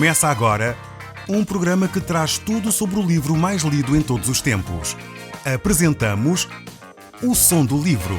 Começa agora um programa que traz tudo sobre o livro mais lido em todos os tempos. Apresentamos O Som do Livro.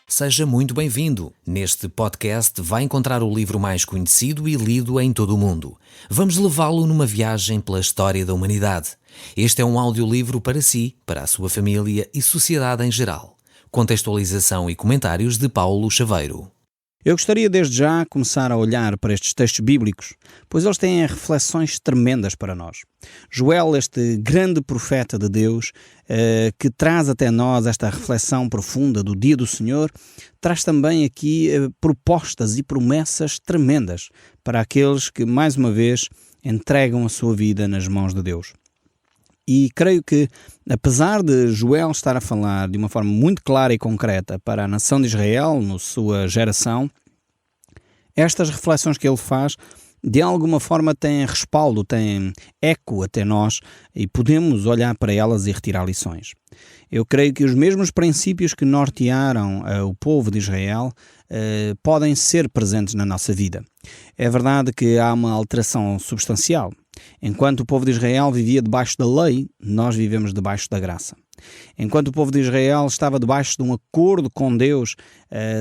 Seja muito bem-vindo. Neste podcast vai encontrar o livro mais conhecido e lido em todo o mundo. Vamos levá-lo numa viagem pela história da humanidade. Este é um audiolivro para si, para a sua família e sociedade em geral. Contextualização e comentários de Paulo Chaveiro. Eu gostaria desde já começar a olhar para estes textos bíblicos, pois eles têm reflexões tremendas para nós. Joel, este grande profeta de Deus, que traz até nós esta reflexão profunda do dia do Senhor, traz também aqui propostas e promessas tremendas para aqueles que, mais uma vez, entregam a sua vida nas mãos de Deus. E creio que, apesar de Joel estar a falar de uma forma muito clara e concreta para a nação de Israel, na sua geração, estas reflexões que ele faz, de alguma forma têm respaldo, têm eco até nós e podemos olhar para elas e retirar lições. Eu creio que os mesmos princípios que nortearam o povo de Israel podem ser presentes na nossa vida. É verdade que há uma alteração substancial. Enquanto o povo de Israel vivia debaixo da lei, nós vivemos debaixo da graça. Enquanto o povo de Israel estava debaixo de um acordo com Deus,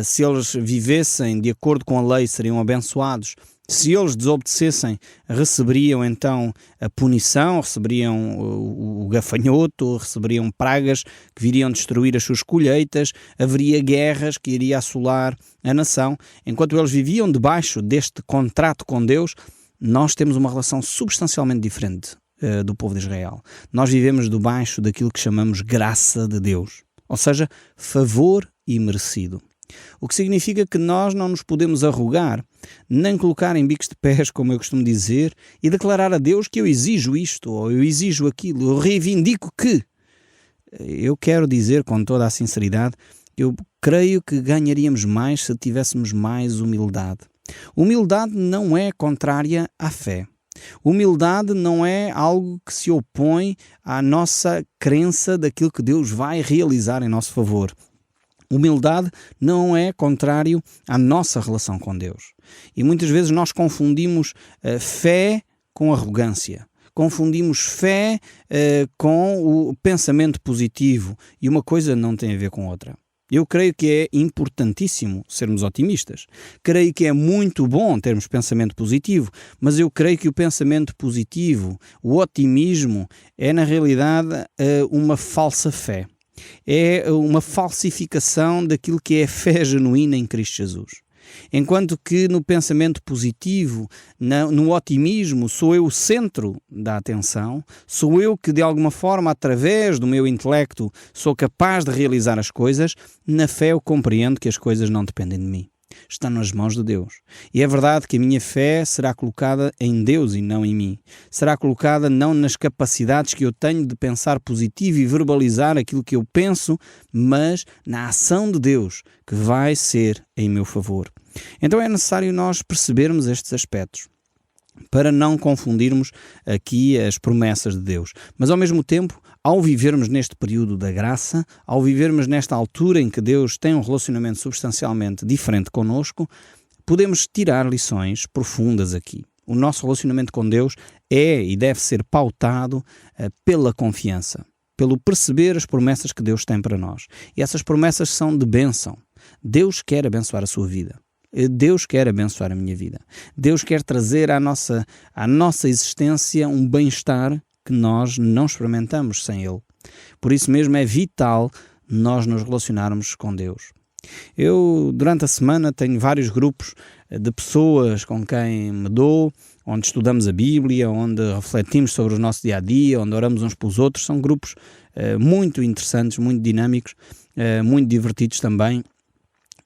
se eles vivessem de acordo com a lei, seriam abençoados. Se eles desobedecessem, receberiam então a punição, receberiam o gafanhoto, receberiam pragas que viriam destruir as suas colheitas, haveria guerras que iriam assolar a nação. Enquanto eles viviam debaixo deste contrato com Deus, nós temos uma relação substancialmente diferente do povo de Israel. Nós vivemos debaixo daquilo que chamamos graça de Deus, ou seja, favor imerecido. O que significa que nós não nos podemos arrogar, nem colocar em bicos de pés, como eu costumo dizer, e declarar a Deus que eu exijo isto, ou eu exijo aquilo, eu reivindico que. Eu quero dizer com toda a sinceridade que eu creio que ganharíamos mais se tivéssemos mais humildade. Humildade não é contrária à fé. Humildade não é algo que se opõe à nossa crença daquilo que Deus vai realizar em nosso favor. Humildade não é contrário à nossa relação com Deus. E muitas vezes nós confundimos fé com arrogância. Confundimos fé com o pensamento positivo. E uma coisa não tem a ver com outra. Eu creio que é importantíssimo sermos otimistas. Creio que é muito bom termos pensamento positivo, mas eu creio que o pensamento positivo, o otimismo, é na realidade uma falsa fé. É uma falsificação daquilo que é fé genuína em Cristo Jesus. Enquanto que no pensamento positivo, no otimismo, sou eu o centro da atenção, sou eu que de alguma forma, através do meu intelecto, sou capaz de realizar as coisas, na fé eu compreendo que as coisas não dependem de mim. Estão nas mãos de Deus. E é verdade que a minha fé será colocada em Deus e não em mim. Será colocada não nas capacidades que eu tenho de pensar positivo e verbalizar aquilo que eu penso, mas na ação de Deus, que vai ser em meu favor. Então é necessário nós percebermos estes aspectos, para não confundirmos aqui as promessas de Deus. Mas ao mesmo tempo, ao vivermos neste período da graça, ao vivermos nesta altura em que Deus tem um relacionamento substancialmente diferente connosco, podemos tirar lições profundas aqui. O nosso relacionamento com Deus é e deve ser pautado pela confiança, pelo perceber as promessas que Deus tem para nós. E essas promessas são de bênção. Deus quer abençoar a sua vida. Deus quer abençoar a minha vida. Deus quer trazer à nossa existência um bem-estar que nós não experimentamos sem Ele. Por isso mesmo é vital nós nos relacionarmos com Deus. Eu, durante a semana, tenho vários grupos de pessoas com quem me dou, onde estudamos a Bíblia, onde refletimos sobre o nosso dia-a-dia, onde oramos uns pelos outros. São grupos muito interessantes, muito dinâmicos, muito divertidos também.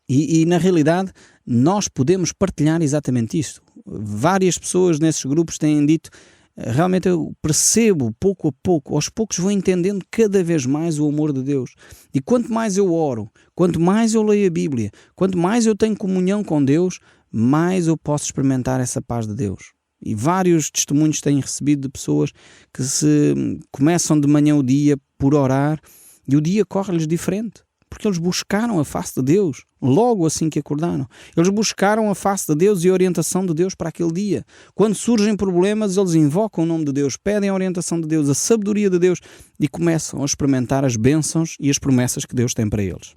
E na realidade, nós podemos partilhar exatamente isto. Várias pessoas nesses grupos têm dito, realmente eu percebo pouco a pouco, aos poucos vou entendendo cada vez mais o amor de Deus. E quanto mais eu oro, quanto mais eu leio a Bíblia, quanto mais eu tenho comunhão com Deus, mais eu posso experimentar essa paz de Deus. E vários testemunhos têm recebido de pessoas que se começam de manhã o dia por orar e o dia corre-lhes diferente. Porque eles buscaram a face de Deus logo assim que acordaram. Eles buscaram a face de Deus e a orientação de Deus para aquele dia. Quando surgem problemas, eles invocam o nome de Deus, pedem a orientação de Deus, a sabedoria de Deus e começam a experimentar as bênçãos e as promessas que Deus tem para eles.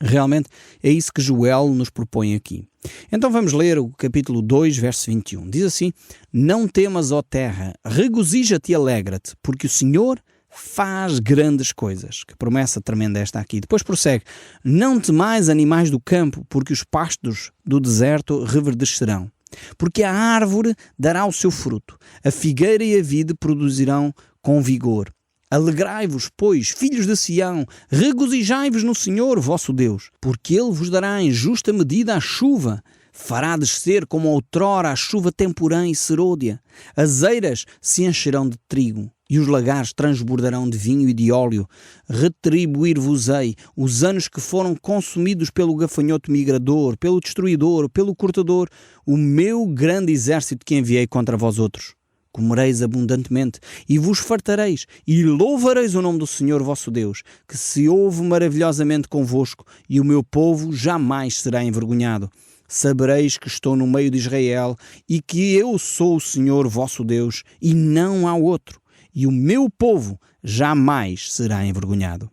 Realmente é isso que Joel nos propõe aqui. Então vamos ler o capítulo 2, verso 21. Diz assim: Não temas, ó terra, regozija-te e alegra-te, porque o Senhor faz grandes coisas. Que promessa tremenda esta aqui. Depois prossegue: Não temais, animais do campo, porque os pastos do deserto reverdecerão. Porque a árvore dará o seu fruto, a figueira e a vide produzirão com vigor. Alegrai-vos, pois, filhos de Sião, regozijai-vos no Senhor, vosso Deus, porque Ele vos dará em justa medida a chuva, fará descer como outrora a chuva temporã e serôdia. As eiras se encherão de trigo, e os lagares transbordarão de vinho e de óleo. Retribuir-vos-ei os anos que foram consumidos pelo gafanhoto migrador, pelo destruidor, pelo cortador, o meu grande exército que enviei contra vós outros. Comereis abundantemente e vos fartareis e louvareis o nome do Senhor vosso Deus, que se ouve maravilhosamente convosco, e o meu povo jamais será envergonhado. Sabereis que estou no meio de Israel e que eu sou o Senhor vosso Deus e não há outro, e o meu povo jamais será envergonhado.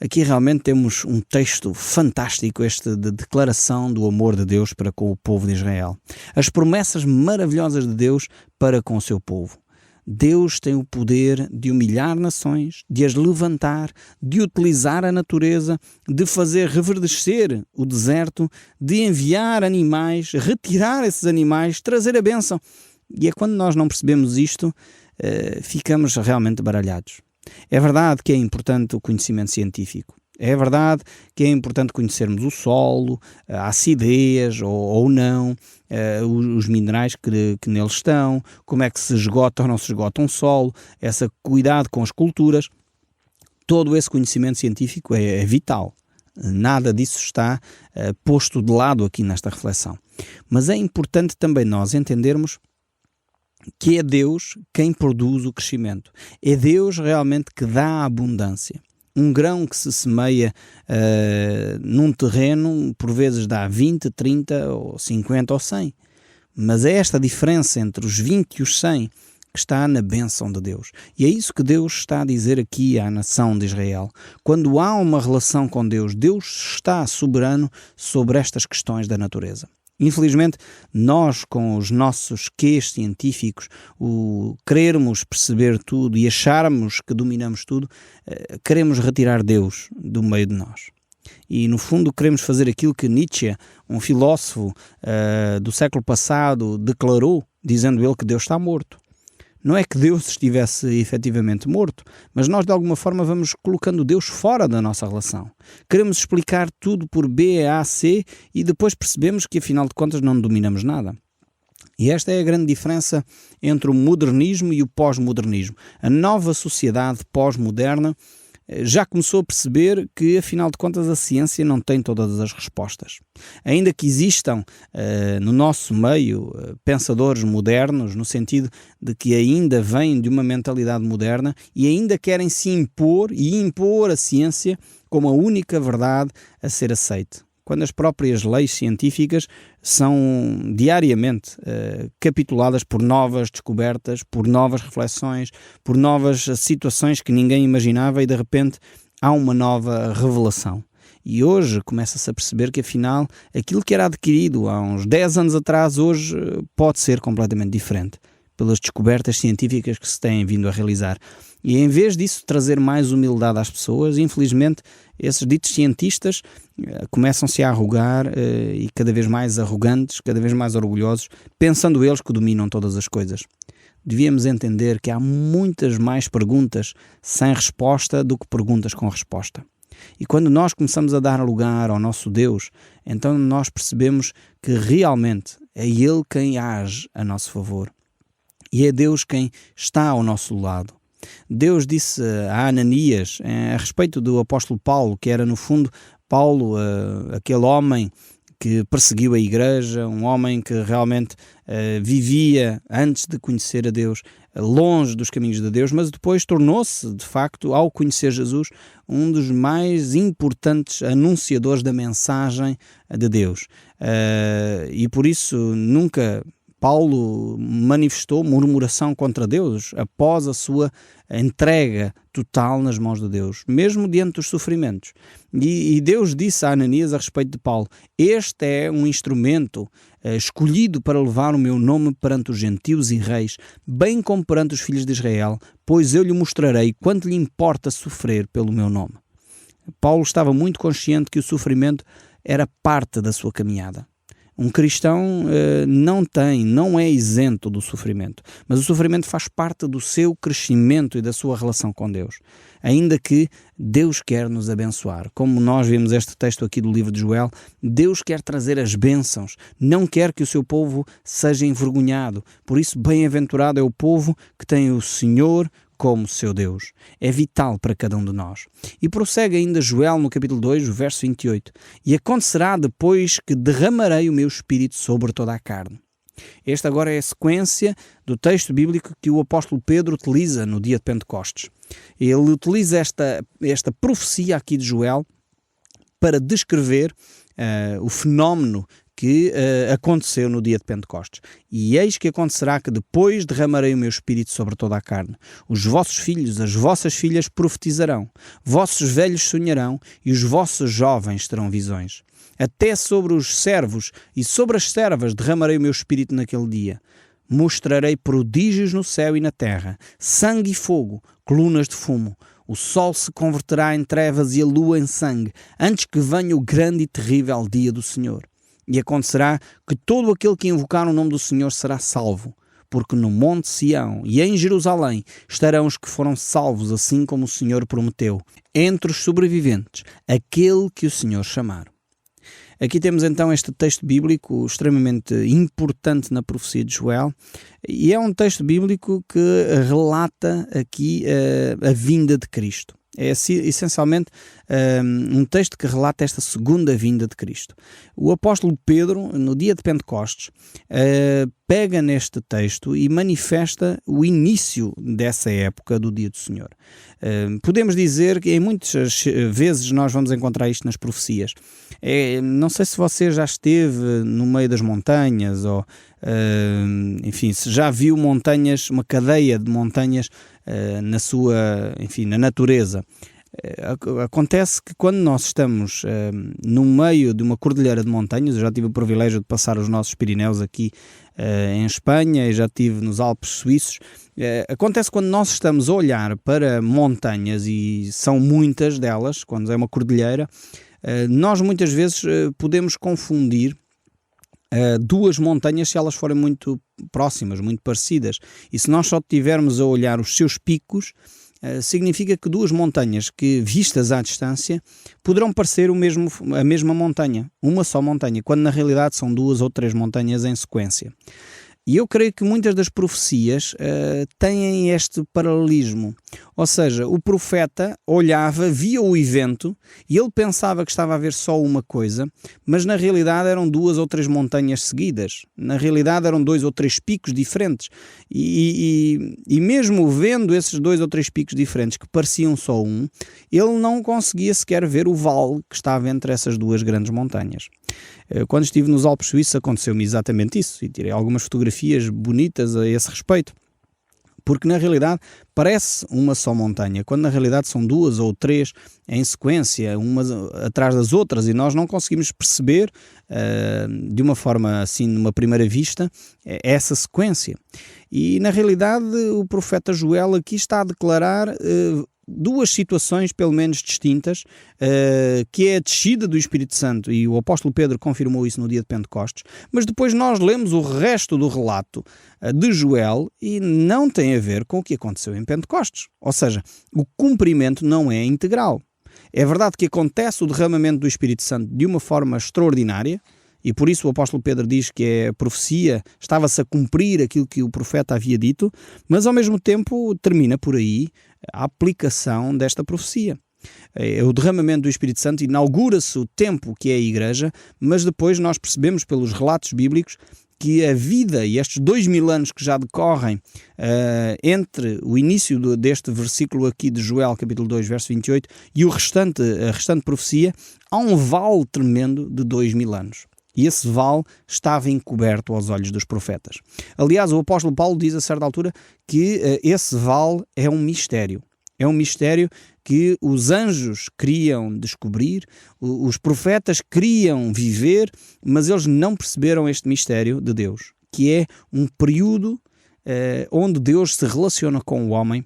Aqui realmente temos um texto fantástico, este de declaração do amor de Deus para com o povo de Israel. As promessas maravilhosas de Deus para com o seu povo. Deus tem o poder de humilhar nações, de as levantar, de utilizar a natureza, de fazer reverdecer o deserto, de enviar animais, retirar esses animais, trazer a bênção. E é quando nós não percebemos isto, ficamos realmente baralhados. É verdade que é importante o conhecimento científico. É verdade que é importante conhecermos o solo, a acidez ou não, os minerais que neles estão, como é que se esgota ou não se esgota um solo, esse cuidado com as culturas. Todo esse conhecimento científico é vital. Nada disso está posto de lado aqui nesta reflexão. Mas é importante também nós entendermos que é Deus quem produz o crescimento. É Deus realmente que dá a abundância. Um grão que se semeia num terreno, por vezes dá 20, 30, ou 50 ou 100. Mas é esta diferença entre os 20 e os 100 que está na bênção de Deus. E é isso que Deus está a dizer aqui à nação de Israel. Quando há uma relação com Deus, Deus está soberano sobre estas questões da natureza. Infelizmente, nós, com os nossos quês científicos, o querermos perceber tudo e acharmos que dominamos tudo, queremos retirar Deus do meio de nós. E, no fundo, queremos fazer aquilo que Nietzsche, um filósofo do século passado, declarou, dizendo ele que Deus está morto. Não é que Deus estivesse efetivamente morto, mas nós de alguma forma vamos colocando Deus fora da nossa relação. Queremos explicar tudo por B, A, C e depois percebemos que afinal de contas não dominamos nada. E esta é a grande diferença entre o modernismo e o pós-modernismo. A nova sociedade pós-moderna já começou a perceber que, afinal de contas, a ciência não tem todas as respostas. Ainda que existam no nosso meio pensadores modernos, no sentido de que ainda vêm de uma mentalidade moderna e ainda querem se impor e impor a ciência como a única verdade a ser aceite. Quando as próprias leis científicas são diariamente capituladas por novas descobertas, por novas reflexões, por novas situações que ninguém imaginava e de repente há uma nova revelação. E hoje começa-se a perceber que afinal aquilo que era adquirido há uns 10 anos atrás hoje pode ser completamente diferente pelas descobertas científicas que se têm vindo a realizar. E em vez disso trazer mais humildade às pessoas, infelizmente esses ditos cientistas começam-se a arrogar e cada vez mais arrogantes, cada vez mais orgulhosos, pensando eles que dominam todas as coisas. Devíamos entender que há muitas mais perguntas sem resposta do que perguntas com resposta. E quando nós começamos a dar lugar ao nosso Deus, então nós percebemos que realmente é Ele quem age a nosso favor. E é Deus quem está ao nosso lado. Deus disse a Ananias, a respeito do apóstolo Paulo, que era no fundo Paulo, aquele homem que perseguiu a igreja, um homem que realmente vivia, antes de conhecer a Deus, longe dos caminhos de Deus, mas depois tornou-se, de facto, ao conhecer Jesus, um dos mais importantes anunciadores da mensagem de Deus. E por isso nunca Paulo manifestou murmuração contra Deus após a sua entrega total nas mãos de Deus, mesmo diante dos sofrimentos. E Deus disse a Ananias a respeito de Paulo: este é um instrumento escolhido para levar o meu nome perante os gentios e reis, bem como perante os filhos de Israel, pois eu lhe mostrarei quanto lhe importa sofrer pelo meu nome. Paulo estava muito consciente que o sofrimento era parte da sua caminhada. Um cristão não é isento do sofrimento, mas o sofrimento faz parte do seu crescimento e da sua relação com Deus, ainda que Deus quer nos abençoar. Como nós vimos este texto aqui do livro de Joel, Deus quer trazer as bênçãos, não quer que o seu povo seja envergonhado. Por isso, bem-aventurado é o povo que tem o Senhor como seu Deus. É vital para cada um de nós. E prossegue ainda Joel no capítulo 2, o verso 28. E acontecerá depois que derramarei o meu espírito sobre toda a carne. Esta agora é a sequência do texto bíblico que o apóstolo Pedro utiliza no dia de Pentecostes. Ele utiliza esta profecia aqui de Joel para descrever o fenómeno que aconteceu no dia de Pentecostes. E eis que acontecerá que depois derramarei o meu espírito sobre toda a carne. Os vossos filhos, as vossas filhas profetizarão, vossos velhos sonharão e os vossos jovens terão visões. Até sobre os servos e sobre as servas derramarei o meu espírito naquele dia. Mostrarei prodígios no céu e na terra, sangue e fogo, colunas de fumo. O sol se converterá em trevas e a lua em sangue, antes que venha o grande e terrível dia do Senhor. E acontecerá que todo aquele que invocar o nome do Senhor será salvo, porque no monte Sião e em Jerusalém estarão os que foram salvos, assim como o Senhor prometeu, entre os sobreviventes, aquele que o Senhor chamar. Aqui temos então este texto bíblico extremamente importante na profecia de Joel, e é um texto bíblico que relata aqui a vinda de Cristo. É essencialmente um texto que relata esta segunda vinda de Cristo. O apóstolo Pedro, no dia de Pentecostes, pega neste texto e manifesta o início dessa época do dia do Senhor. Podemos dizer que em muitas vezes nós vamos encontrar isto nas profecias. Não sei se você já esteve no meio das montanhas ou, enfim, se já viu montanhas, uma cadeia de montanhas na natureza. Acontece que quando nós estamos no meio de uma cordilheira de montanhas, eu já tive o privilégio de passar os nossos Pirineus aqui em Espanha e já estive nos Alpes suíços. Acontece quando nós estamos a olhar para montanhas, e são muitas delas, quando é uma cordilheira, nós muitas vezes podemos confundir duas montanhas se elas forem muito próximas, muito parecidas. E se nós só estivermos a olhar os seus picos, significa que duas montanhas que, vistas à distância, poderão parecer a mesma montanha, uma só montanha, quando na realidade são duas ou três montanhas em sequência. E eu creio que muitas das profecias têm este paralelismo. Ou seja, o profeta olhava, via o evento e ele pensava que estava a ver só uma coisa, mas na realidade eram duas ou três montanhas seguidas. Na realidade eram dois ou três picos diferentes. E mesmo vendo esses dois ou três picos diferentes que pareciam só um, ele não conseguia sequer ver o vale que estava entre essas duas grandes montanhas. Quando estive nos Alpes suíços aconteceu-me exatamente isso, e tirei algumas fotografias bonitas a esse respeito, porque na realidade parece uma só montanha, quando na realidade são duas ou três em sequência, umas atrás das outras, e nós não conseguimos perceber de uma forma assim, numa primeira vista, essa sequência. E na realidade o profeta Joel aqui está a declarar duas situações pelo menos distintas, que é a descida do Espírito Santo, e o apóstolo Pedro confirmou isso no dia de Pentecostes, mas depois nós lemos o resto do relato de Joel e não tem a ver com o que aconteceu em Pentecostes, ou seja, o cumprimento não é integral. É verdade que acontece o derramamento do Espírito Santo de uma forma extraordinária, e por isso o apóstolo Pedro diz que a profecia estava-se a cumprir aquilo que o profeta havia dito, mas ao mesmo tempo termina por aí a aplicação desta profecia. É o derramamento do Espírito Santo, inaugura-se o tempo que é a Igreja, mas depois nós percebemos pelos relatos bíblicos que a vida e estes 2000 anos que já decorrem entre o início deste versículo aqui de Joel, capítulo 2, verso 28, e a restante profecia, há um vale tremendo de 2000 anos. E esse vale estava encoberto aos olhos dos profetas. Aliás, o apóstolo Paulo diz a certa altura que esse vale é um mistério. É um mistério que os anjos queriam descobrir, os profetas queriam viver, mas eles não perceberam este mistério de Deus, que é um período onde Deus se relaciona com o homem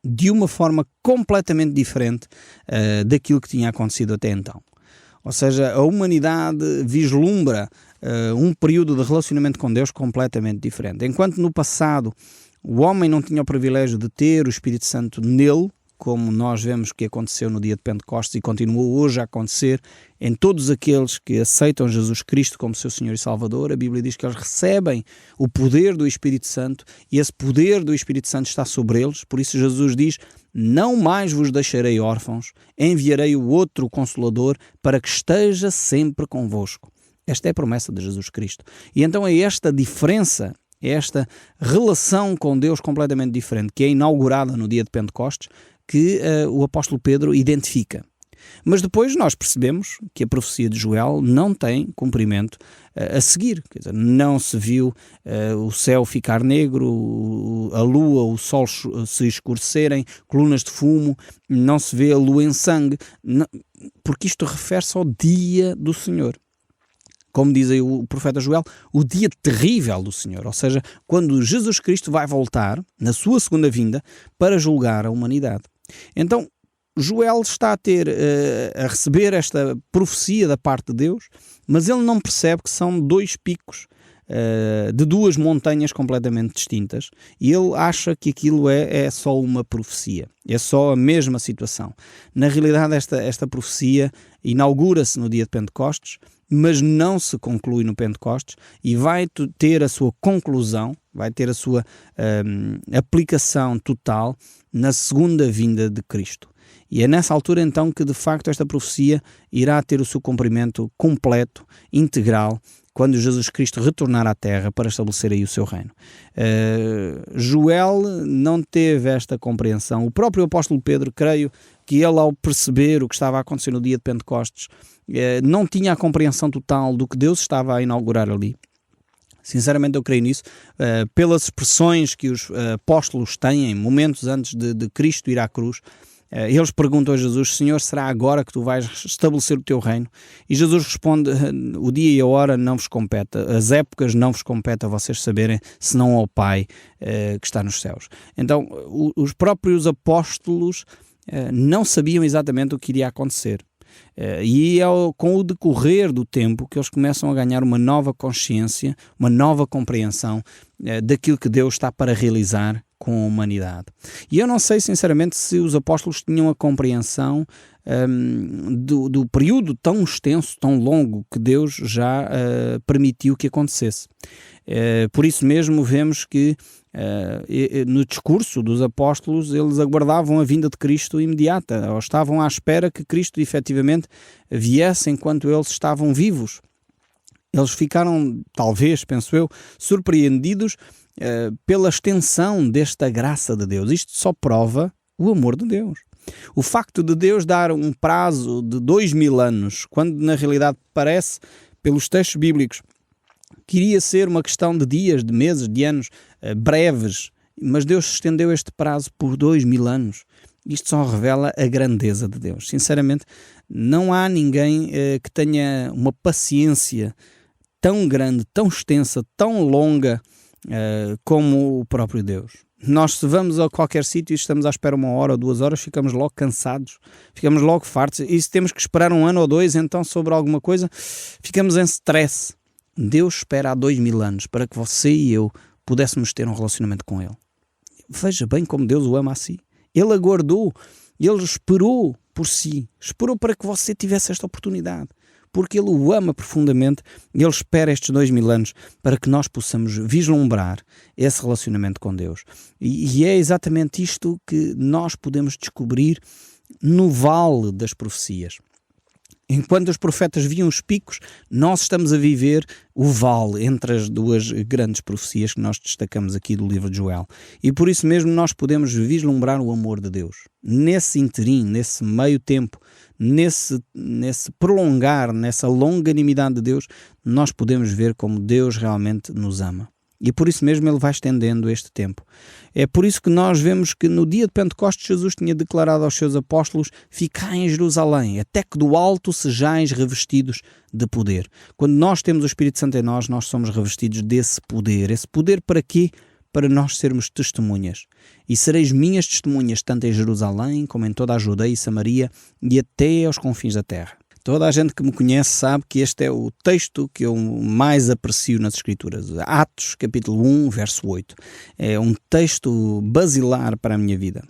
de uma forma completamente diferente daquilo que tinha acontecido até então. Ou seja, a humanidade vislumbra um período de relacionamento com Deus completamente diferente. Enquanto no passado o homem não tinha o privilégio de ter o Espírito Santo nele, como nós vemos que aconteceu no dia de Pentecostes e continuou hoje a acontecer em todos aqueles que aceitam Jesus Cristo como seu Senhor e Salvador, a Bíblia diz que eles recebem o poder do Espírito Santo e esse poder do Espírito Santo está sobre eles. Por isso Jesus diz: não mais vos deixarei órfãos, enviarei o outro Consolador para que esteja sempre convosco. Esta é a promessa de Jesus Cristo. E então é esta diferença, esta relação com Deus completamente diferente, que é inaugurada no dia de Pentecostes, que o apóstolo Pedro identifica. Mas depois nós percebemos que a profecia de Joel não tem cumprimento a seguir. Quer dizer, não se viu o céu ficar negro, a lua, o sol se escurecerem, colunas de fumo, não se vê a lua em sangue, porque isto refere-se ao dia do Senhor. Como diz aí o profeta Joel, o dia terrível do Senhor, ou seja, quando Jesus Cristo vai voltar, na sua segunda vinda, para julgar a humanidade. Então, Joel está a receber esta profecia da parte de Deus, mas ele não percebe que são dois picos de duas montanhas completamente distintas, e ele acha que aquilo é só uma profecia, é só a mesma situação. Na realidade, esta profecia inaugura-se no dia de Pentecostes, mas não se conclui no Pentecostes e vai ter a sua conclusão, vai ter a sua aplicação total na segunda vinda de Cristo. E é nessa altura então que de facto esta profecia irá ter o seu cumprimento completo, integral, quando Jesus Cristo retornar à Terra para estabelecer aí o seu reino. Joel não teve esta compreensão. O próprio apóstolo Pedro, creio que ele, ao perceber o que estava a acontecer no dia de Pentecostes, não tinha a compreensão total do que Deus estava a inaugurar ali. Sinceramente eu creio nisso, pelas expressões que os apóstolos têm momentos antes de Cristo ir à cruz. Eles perguntam a Jesus: Senhor, será agora que tu vais estabelecer o teu reino? E Jesus responde: o dia e a hora não vos compete, as épocas não vos compete a vocês saberem, senão ao Pai que está nos céus. Então os próprios apóstolos não sabiam exatamente o que iria acontecer. E é com o decorrer do tempo que eles começam a ganhar uma nova consciência, uma nova compreensão daquilo que Deus está para realizar com a humanidade. E eu não sei sinceramente se os apóstolos tinham a compreensão do período tão extenso, tão longo que Deus já permitiu que acontecesse. Por isso mesmo vemos que no discurso dos apóstolos eles aguardavam a vinda de Cristo imediata, ou estavam à espera que Cristo efetivamente viesse enquanto eles estavam vivos. Eles ficaram, talvez, penso eu, surpreendidos pela extensão desta graça de Deus. Isto só prova o amor de Deus. O facto de Deus dar um prazo de 2000 anos, quando na realidade parece, pelos textos bíblicos, que iria ser uma questão de dias, de meses, de anos, breves, mas Deus estendeu este prazo por 2000 anos. Isto só revela a grandeza de Deus. Sinceramente, não há ninguém que tenha uma paciência tão grande, tão extensa, tão longa como o próprio Deus. Nós, se vamos a qualquer sítio e estamos à espera 1 hora ou 2 horas, ficamos logo cansados, ficamos logo fartos, e se temos que esperar 1 ano ou 2, então sobre alguma coisa, ficamos em stress. Deus espera há 2000 anos para que você e eu pudéssemos ter um relacionamento com Ele. Veja bem como Deus o ama a si. Ele aguardou, Ele esperou por si, esperou para que você tivesse esta oportunidade, porque Ele o ama profundamente. Ele espera estes 2000 anos para que nós possamos vislumbrar esse relacionamento com Deus. E é exatamente isto que nós podemos descobrir no vale das profecias. Enquanto os profetas viam os picos, nós estamos a viver o vale entre as duas grandes profecias que nós destacamos aqui do livro de Joel. E por isso mesmo nós podemos vislumbrar o amor de Deus. Nesse interim, nesse meio tempo, nesse prolongar, nessa longanimidade de Deus, nós podemos ver como Deus realmente nos ama. E por isso mesmo ele vai estendendo este tempo. É por isso que nós vemos que no dia de Pentecostes Jesus tinha declarado aos seus apóstolos: ficai em Jerusalém, até que do alto sejais revestidos de poder. Quando nós temos o Espírito Santo em nós, nós somos revestidos desse poder. Esse poder para quê? Para nós sermos testemunhas. E sereis minhas testemunhas, tanto em Jerusalém, como em toda a Judeia e Samaria, e até aos confins da terra. Toda a gente que me conhece sabe que este é o texto que eu mais aprecio nas Escrituras. Atos, capítulo 1, verso 8. É um texto basilar para a minha vida.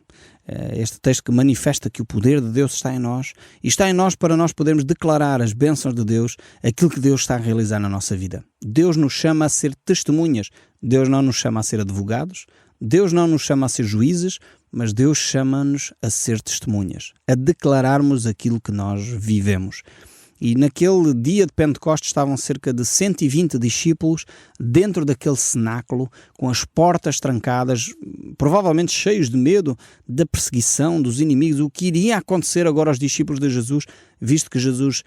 Este texto que manifesta que o poder de Deus está em nós, e está em nós para nós podermos declarar as bênçãos de Deus, aquilo que Deus está a realizar na nossa vida. Deus nos chama a ser testemunhas. Deus não nos chama a ser advogados. Deus não nos chama a ser juízes, mas Deus chama-nos a ser testemunhas, a declararmos aquilo que nós vivemos. E naquele dia de Pentecostes estavam cerca de 120 discípulos dentro daquele cenáculo, com as portas trancadas, provavelmente cheios de medo da perseguição dos inimigos. O que iria acontecer agora aos discípulos de Jesus, visto que Jesus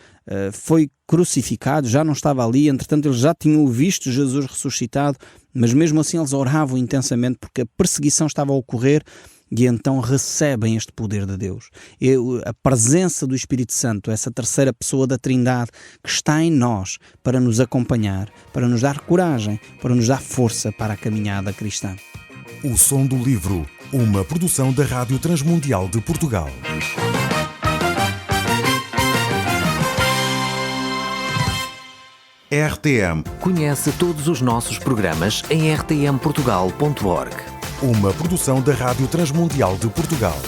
foi crucificado, já não estava ali, entretanto eles já tinham visto Jesus ressuscitado, mas mesmo assim eles oravam intensamente porque a perseguição estava a ocorrer. E então recebem este poder de Deus. A presença do Espírito Santo, essa terceira pessoa da Trindade que está em nós para nos acompanhar, para nos dar coragem, para nos dar força para a caminhada cristã. O Som do Livro, uma produção da Rádio Transmundial de Portugal. RTM. Conhece todos os nossos programas em rtmportugal.org. Uma produção da Rádio Transmundial de Portugal.